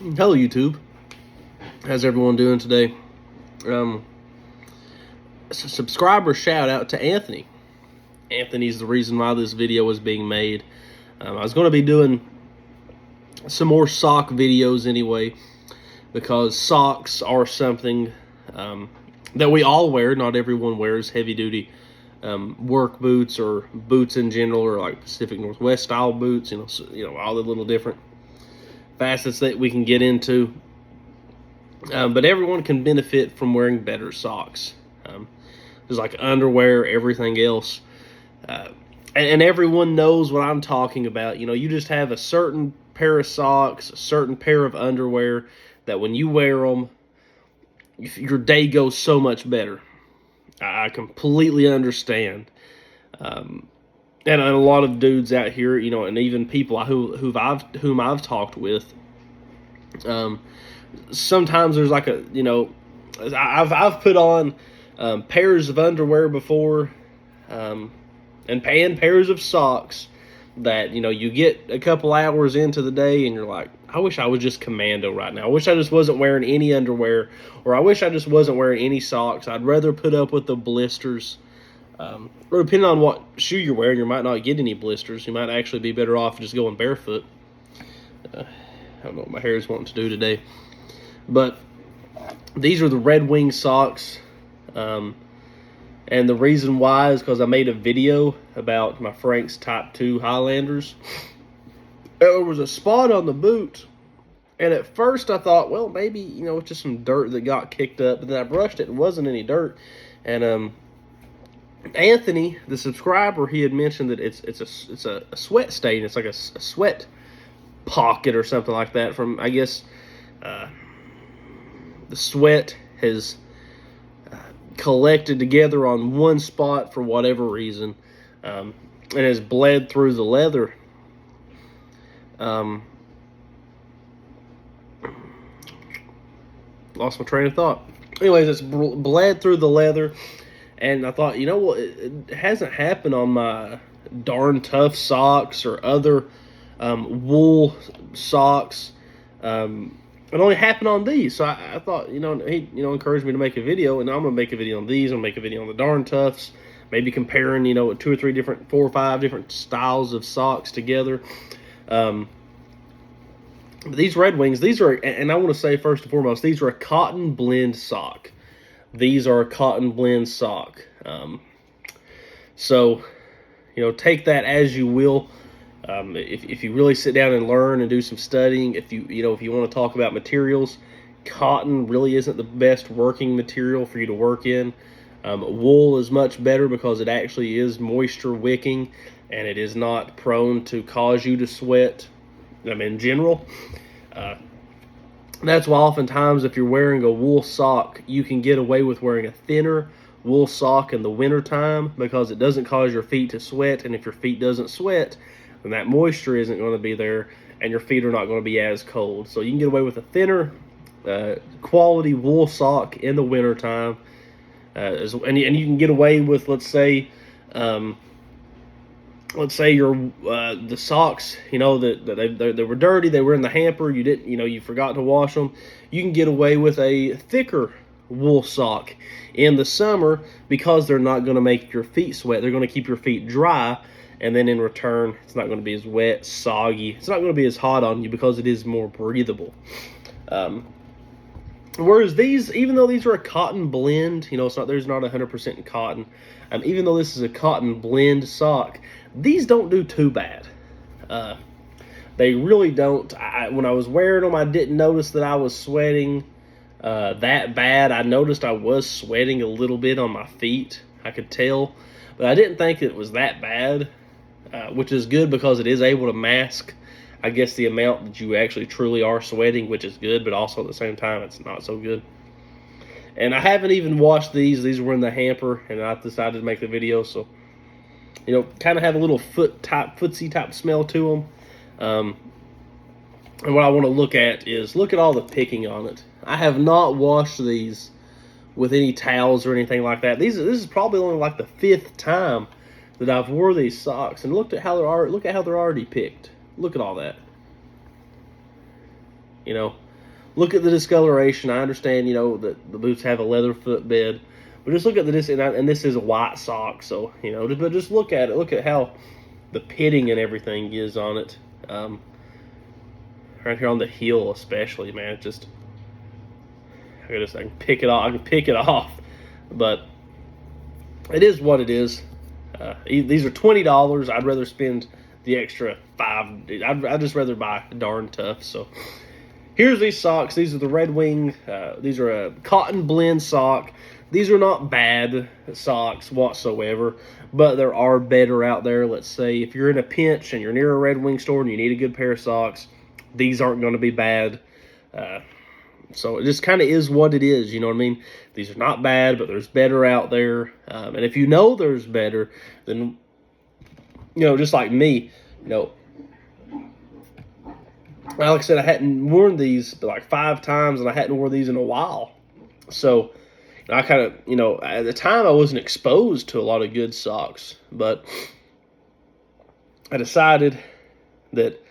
Hello, YouTube. How's everyone doing today? Um, Subscriber shout out to Anthony. Anthony's the reason why this video is being made. I was going to be doing some more sock videos anyway, because socks are something that we all wear. Not everyone wears heavy duty work boots or boots in general, or like Pacific Northwest style boots. All the little different facets that we can get into. But everyone can benefit from wearing better socks. Just like underwear, everything else. And everyone knows what I'm talking about. You just have a certain pair of socks, a certain pair of underwear that when you wear them, your day goes so much better. I completely understand. And a lot of dudes out here, and even people whom I've talked with, sometimes there's like I've put on pairs of underwear before, and pairs of socks that you get a couple hours into the day and you're like, I wish I was just commando right now. I wish I just wasn't wearing any underwear, or I wish I just wasn't wearing any socks. I'd rather put up with the blisters. Or depending on what shoe you're wearing, you might not get any blisters. You might actually be better off just going barefoot. I don't know what my hair is wanting to do today. But these are the Red Wing socks. And the reason why is because I made a video about my Frank's Type 2 Highlanders. There was a spot on the boot. And at first I thought, well, maybe, it's just some dirt that got kicked up. But then I brushed it and it wasn't any dirt. And Anthony, the subscriber, he had mentioned that it's a sweat stain. It's like a sweat pocket or something like that from, I guess, the sweat has collected together on one spot for whatever reason, and has bled through the leather. Lost my train of thought. Anyways, it's bled through the leather. And I thought, what? It hasn't happened on my Darn Tough socks or other wool socks. It only happened on these. So I thought, he encouraged me to make a video. And I'm going to make a video on these. I'm going to make a video on the Darn Toughs. Maybe comparing, 2 or 3 4 or 5 different styles of socks together. These Red Wings, these are, and I want to say first and foremost, these are a cotton blend sock. These are a cotton blend sock. So, take that as you will. If you really sit down and learn and do some studying, if you want to talk about materials, cotton really isn't the best working material for you to work in. Wool is much better because it actually is moisture wicking and it is not prone to cause you to sweat. In general. That's why oftentimes if you're wearing a wool sock, you can get away with wearing a thinner wool sock in the wintertime because it doesn't cause your feet to sweat. And if your feet doesn't sweat, then that moisture isn't going to be there and your feet are not going to be as cold. So you can get away with a thinner quality wool sock in the wintertime. And you can get away with, let's say your the socks, that they were dirty, they were in the hamper, you didn't, you forgot to wash them. You can get away with a thicker wool sock in the summer because they're not going to make your feet sweat. They're going to keep your feet dry, and then in return, it's not going to be as wet, soggy. It's not going to be as hot on you because it is more breathable. Whereas these, even though these are a cotton blend, there's not 100% cotton. Even though this is a cotton blend sock, these don't do too bad. They really don't. When I was wearing them, I didn't notice that I was sweating that bad. I noticed I was sweating a little bit on my feet. I could tell, but I didn't think it was that bad, which is good because it is able to mask, I guess, the amount that you actually truly are sweating, which is good, but also at the same time, it's not so good. And I haven't even washed these. These were in the hamper, and I decided to make the video, so, kind of have a little footsie type smell to them. And what I want to look at all the picking on it. I have not washed these with any towels or anything like that. This is probably only like the 5th time that I've wore these socks, and look at how they're already picked. Look at all that. look at the discoloration. I understand, you know, that the boots have a leather footbed, but just look at this, and this is a white sock, so, you know, but just look at it. Look at how the pitting and everything is on it. Right here on the heel especially, man, it just, I can pick it off. I can pick it off, but it is what it is. These are $20. I'd rather spend the extra $5. I'd just rather buy Darn Tough. So here's these socks. These are the Red Wing. These are a cotton blend sock. These are not bad socks whatsoever, but there are better out there. Let's say if you're in a pinch and you're near a Red Wing store and you need a good pair of socks, these aren't going to be bad. So it just kind of is what it is, you know what I mean? These are not bad, but there's better out there. And if you know there's better, then, you know, just like me, you know, like I said, I hadn't worn these like 5 times, and I hadn't worn these in a while. So I kind of, you know, at the time I wasn't exposed to a lot of good socks, but I decided that,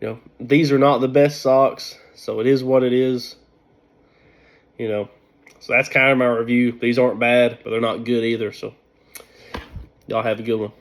you know, these are not the best socks, so it is what it is. You know, so that's kind of my review. These aren't bad, but they're not good either. So y'all have a good one.